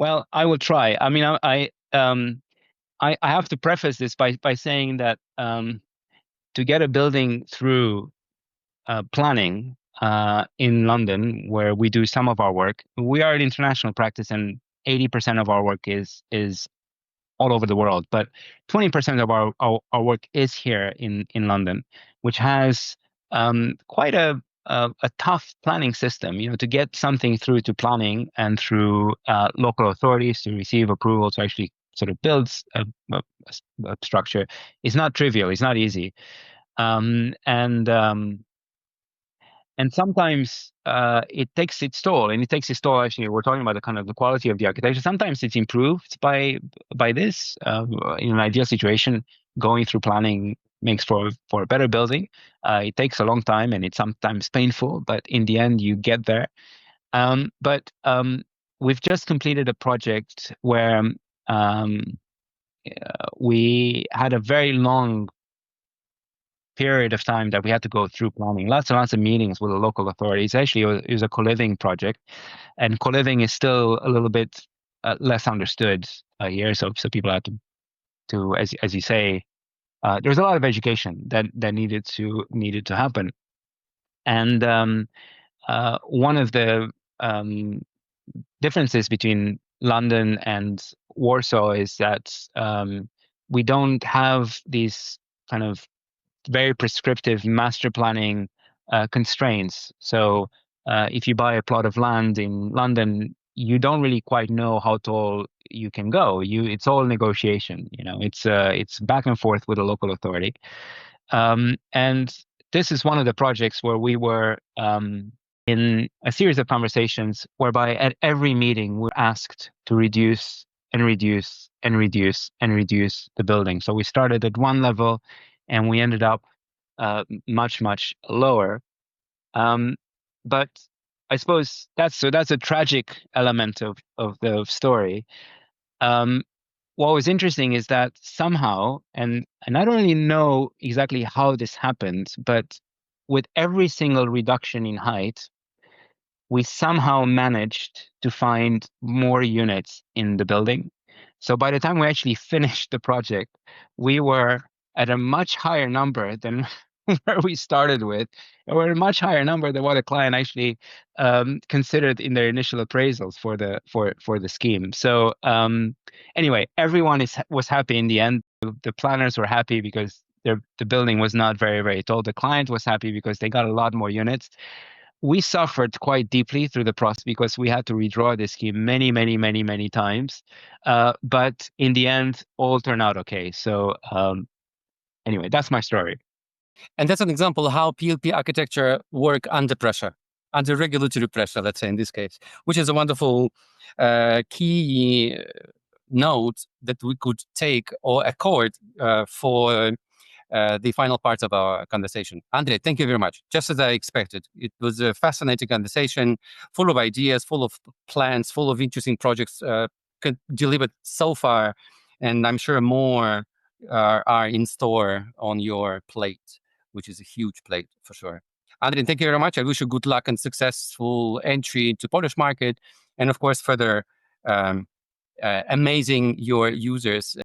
Well, I will try. I mean, I have to preface this by saying that to get a building through planning in London, where we do some of our work, we are an international practice, and 80% of our work is all over the world. But 20% of our work is here in London, which has quite a tough planning system. You know, to get something through to planning and through local authorities to receive approval to actually sort of build a structure is not trivial. It's not easy, and sometimes it takes its toll, and it takes its toll. Actually, we're talking about the kind of the quality of the architecture. Sometimes it's improved by this. In an ideal situation, going through planning makes for a better building. It takes a long time, and it's sometimes painful, but in the end, you get there. But we've just completed a project where we had a very long period of time that we had to go through planning, lots and lots of meetings with the local authorities. Actually, it was a co-living project, and co-living is still a little bit less understood here. So people had to as you say, there's a lot of education that needed to happen. And one of the differences between London and Warsaw is that we don't have these kind of very prescriptive master planning constraints. So if you buy a plot of land in London, you don't really quite know how tall you can go. It's all negotiation. You know, it's back and forth with a local authority. And this is one of the projects where we were in a series of conversations whereby at every meeting we're asked to reduce and reduce and reduce and reduce the building. So we started at one level, and we ended up much lower. But I suppose that's a tragic element of the story. What was interesting is that somehow, and I don't really know exactly how this happened, but with every single reduction in height, we somehow managed to find more units in the building. So by the time we actually finished the project, we were at a much higher number than where we started with, or a much higher number than what a client actually considered in their initial appraisals for the scheme. So anyway, everyone was happy in the end. The planners were happy because the building was not very tall. The client was happy because they got a lot more units. We suffered quite deeply through the process because we had to redraw the scheme many times. But in the end, all turned out okay. So anyway, that's my story. And that's an example of how PLP architecture work under pressure, under regulatory pressure, let's say in this case, which is a wonderful key note that we could take or accord for the final part of our conversation. Andrei, thank you very much. Just as I expected, it was a fascinating conversation, full of ideas, full of plans, full of interesting projects delivered so far, and I'm sure more are in store on your plate, which is a huge plate for sure. Andrei, thank you very much. I wish you good luck and successful entry into Polish market, and of course further amazing your users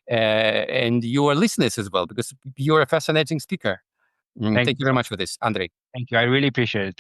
and your listeners as well, because you're a fascinating speaker. Thank you very much for this, Andrei. Thank you. I really appreciate it. Thank